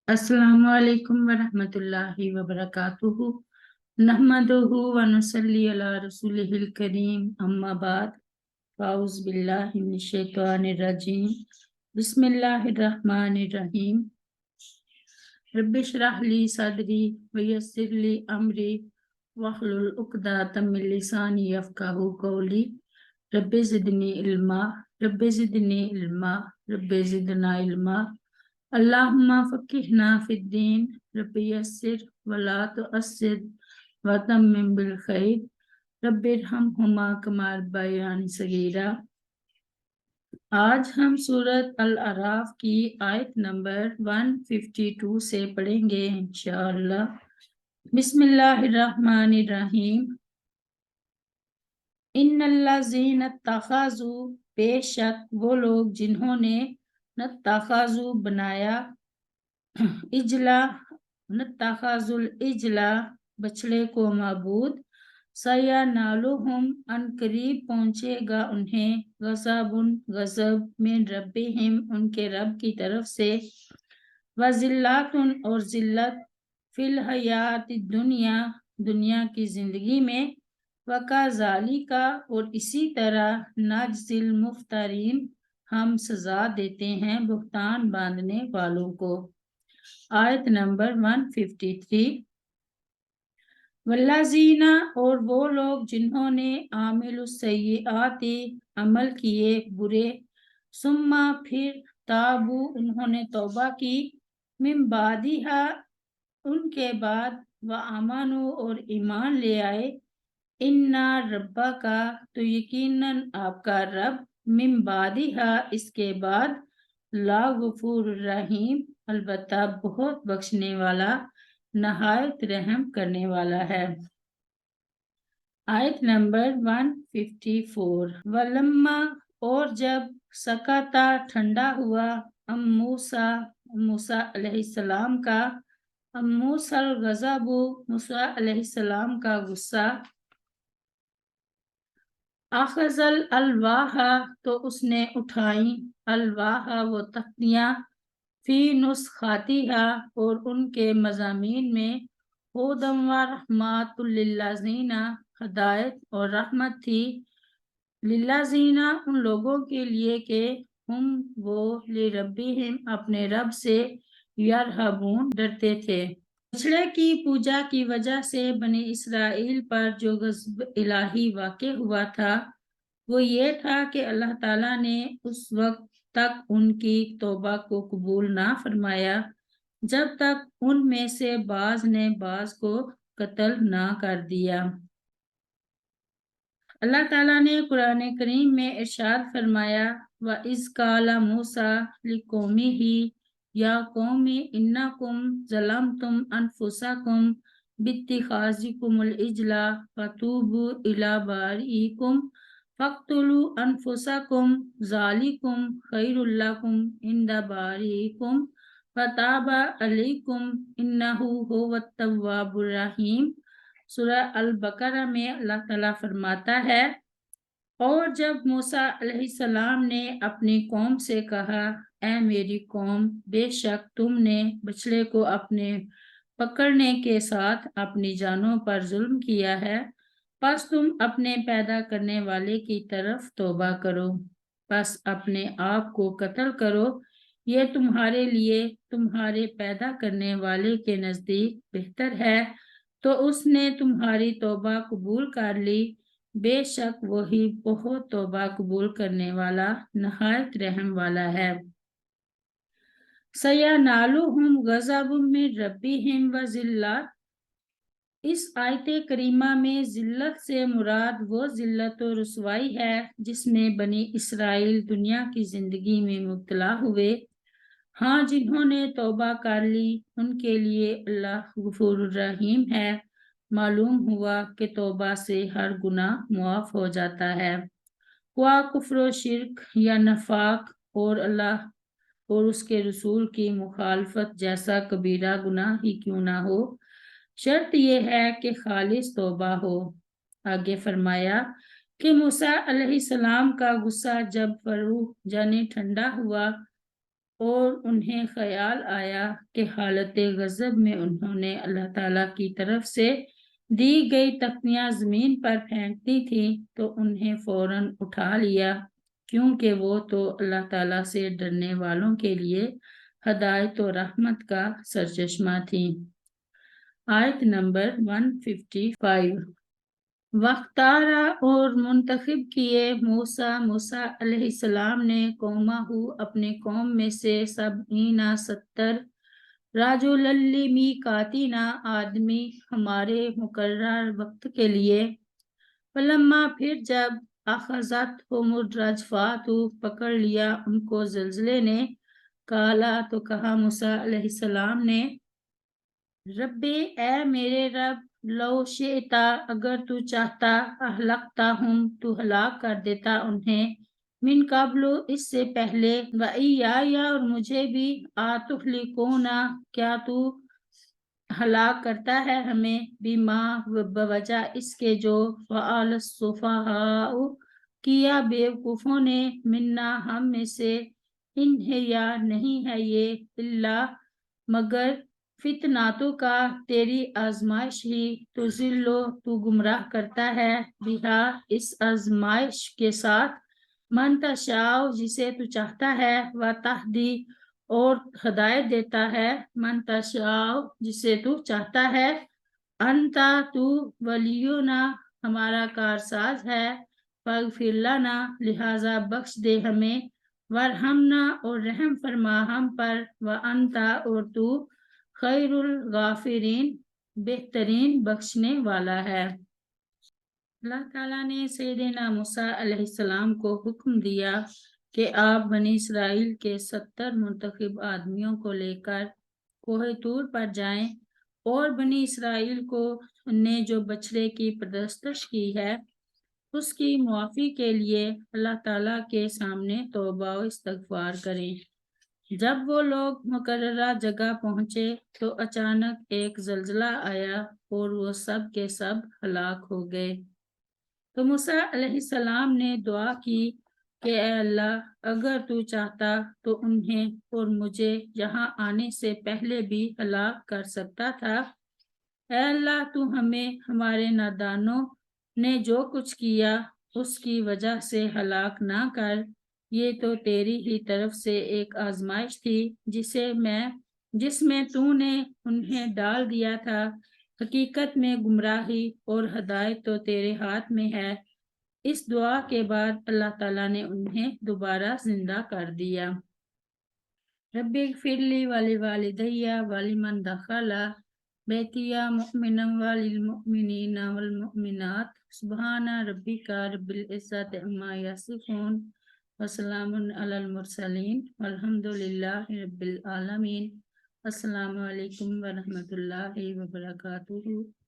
अस्सलामु अलैकुम वरहमतुल्लाहि वबरकातुहु नहमदुहु व नुसल्ली अला रसूलिहिल करीम अम्मा बाद फाउज़ बिल्लाहि मिनश शैतानिर रजीम बिस्मिल्लाहिर रहमानिर रहीम रब्बिश रह ली सदरी व यस्सिर ली अमरी वहलुल उक़दतम मिन लिसानी यफ़क़हू क़ौली रब्बि ज़िदनी इल्मा रब्बि ज़िदनी इल्मा रब्बि ज़िदना इल्मा अल्लाहुम्मा फ़क़िहना फ़िद्दीन रब्बि यस्सिर वला तुअस्सिर व तम्मिम बिल खैर रब्बि इरहमहुमा कमा रब्बयानी सगीरा। आज हम सूरत अल अराफ की आयत नंबर 152 से पढ़ेंगे इंशाअल्लाह। बिस्मिल्लाहिर्रहमानिर्रहीम। इन्नल्लज़ीना तख़ज़ू, बेशक वो लोग जिन्होंने नत्तख़ज़ू बनाया, इजला नत्तख़ज़ुल इजला बछड़े को माबूद, सयनालुहुम अनकरीब पहुँचेगा उन्हें गज़बुन गज़ब मिन रब्बिहिम उनके रब की तरफ से, वज़िल्लतुन और जिल्लत फिल हयाति दुनिया दुनिया की जिंदगी में, वकाज़ालिका और इसी तरह नज्ज़िल मुफ्तरीन हम सजा देते हैं बुहतान बांधने वालों को। आयत नंबर 153। वल्लज़ीना और वो लोग जिन्होंने आमिलुस्सय्यिआति अमल किए बुरे, सुम्मा फिर ताबू उन्होंने तौबा की, मिन बादिहा उनके बाद, व आमानु और ईमान ले आए, इन्ना रब्बा का तो यकीनन आपका रब, मिन बादिहा इसके बाद, ला गफूर रहीम अलबत्ता बहुत बख्शने वाला नहायत रहम करने वाला है। आयत नंबर 154। वलम्मा और जब सकता ठंडा हुआ, मूसा अलैहिस्सलाम का, मूसल गज़बु मूसा अलैहिस्सलाम का गुस्सा, अखज़ल अलवाहा तो उसने उठाई, अलवाहा वो तख्तियाँ, फी नुस्खातिहा और उनके मज़ामीन में, हुदम व रहमतुल लिल्लज़ीना हदायत और रहमत थी, लिल्लज़ीना उन लोगों के लिए के हम वो लिरब्बिहिम अपने रब से यरहबून डरते थे। बछड़े की पूजा की वजह से बनी इसराइल पर जो गज़ब इलाही वाक़े हुआ था वो ये था कि अल्लाह ताला ने उस वक्त तक उनकी तौबा को कबूल ना फरमाया जब तक उनमें से बाज ने बाज को कत्ल ना कर दिया। अल्लाह ताला ने कुरान करीम में इरशाद फरमाया, व इज़ काला मूसा लिकौमिही या कौमी इन्नकुम ज़लमतुम अनफुसकुम बित्तिखाज़िकुमुल इजला फतूबू इला बारीकुम फ़क़्तुलू अनफुसकुम ज़ालिकुम खैरुल लकुम इंदा बारीकुम फताबा अलैकुम इन्नहु हुवत तव्वाबुर रहीम। सूरह अल बकरा में अल्लाह ताला फरमाता है, और जब मूसा अलैहिस्सलाम ने अपनी कौम से कहा, ऐ मेरी कौम, बेशक तुमने बछड़े को अपने पकड़ने के साथ अपनी जानों पर जुल्म किया है, बस तुम अपने पैदा करने वाले की तरफ तौबा करो, बस अपने आप को कत्ल करो, ये तुम्हारे लिए तुम्हारे पैदा करने वाले के नज़दीक बेहतर है, तो उसने तुम्हारी तौबा कबूल कर ली, बेशक वही बहुत तौबा कबूल करने वाला नहायत रहम वाला है। सयनालुहुम गज़बुम मिन रब्बिहिम व ज़िल्लत, इस आयत करीमा में जिल्लत से मुराद वो जिल्लत और रुसवाई है जिसमें बनी इसराइल दुनिया की जिंदगी में मुब्तला हुए। हाँ, जिन्होंने तौबा कर ली उनके लिए अल्लाह गफूर रहीम है। मालूम हुआ कि तौबा से हर गुनाह मुआफ हो जाता है, हुआ कुफ्र शिरक या नफाक और अल्लाह और उसके रसूल की मुखालफत जैसा कबीरा गुनाह ही क्यों ना हो, शर्त यह है कि खालिस तौबा हो। आगे फरमाया कि मूसा अलैहिस्सलाम का गुस्सा जब फरूख यानी ठंडा हुआ اور انہیں خیال آیا کہ حالت غضب میں انہوں نے اللہ تعالیٰ کی طرف سے دی گئی تختیاں زمین پر پھینکتی تھی تو انہیں فوراً اٹھا لیا، کیونکہ وہ تو اللہ تعالیٰ سے ڈرنے والوں کے لیے ہدایت و رحمت کا سرچشمہ تھی۔ آیت نمبر 155۔ وختارا اور منتخب کیے موسیٰ علیہ السلام نے قومہ اپنے قوم میں سے 70 راجل لمیقاتنا آدمی ہمارے مقرر وقت کے لیے، فلما پھر جب اخذتہم الرجفۃ پکڑ لیا ان کو زلزلے نے، کالا تو کہا موسیٰ علیہ السلام نے، ربی اے میرے رب، لو شئتا اگر تو چاہتا، اہلکتاہم تو ہلاک کر دیتا انہیں، من قبل اس سے پہلے، وإیایا اور مجھے بھی، آتہلکونا کیا تو ہلاک کرتا ہے ہمیں، بما بوجہ اس کے جو فعل السفہاء کیا بیوقوفوں نے، منا ہم میں سے، انہیا نہیں ہے یہ، الا مگر فتناتوں کا تیری آزمائش ہی، تو ذلو تو گمراہ کرتا ہے، بہا اس آزمائش کے ساتھ، من تشاء جسے تو چاہتا ہے، و تہدی اور ہدایت دیتا ہے، من تشاء جسے تو چاہتا ہے، انتا تو ولینا ہمارا کارساز ہے، فاغفر لنا لہذا بخش دے ہمیں، ورحمنا اور رحم فرما ہم پر، وانتا اور تو خیر الغافرین بہترین بخشنے والا ہے۔ اللہ تعالیٰ نے سیدنا موسیٰ علیہ السلام کو حکم دیا کہ آپ بنی اسرائیل کے 70 منتخب آدمیوں کو لے کر کوہ طور پر جائیں، اور بنی اسرائیل کو نے جو بچڑے کی پرستش کی ہے اس کی معافی کے لیے اللہ تعالیٰ کے سامنے توبہ و استغفار کریں۔ جب وہ لوگ مقررہ جگہ پہنچے تو اچانک ایک زلزلہ آیا اور وہ سب کے سب ہلاک ہو گئے۔ تو موسیٰ علیہ السلام نے دعا کی کہ اے اللہ، اگر تو چاہتا تو انہیں اور مجھے یہاں آنے سے پہلے بھی ہلاک کر سکتا تھا۔ اے اللہ، تو ہمیں ہمارے نادانوں نے جو کچھ کیا اس کی وجہ سے ہلاک نہ کر، یہ تو تیری ہی طرف سے ایک آزمائش تھی جس میں تو نے انہیں ڈال دیا تھا، حقیقت میں گمراہی اور ہدایت تو تیرے ہاتھ میں ہے۔ اس دعا کے بعد اللہ تعالیٰ نے انہیں دوبارہ زندہ کر دیا۔ رب اغفر لی ولوالدی ولمن دخل بیتی مؤمنا وللمؤمنین والمؤمنات، سبحان ربک رب العزت عما یصفون، وسلام علی المرسلین، والحمد للہ رب العالمین۔ السلام علیکم ورحمۃ اللہ وبرکاتہ۔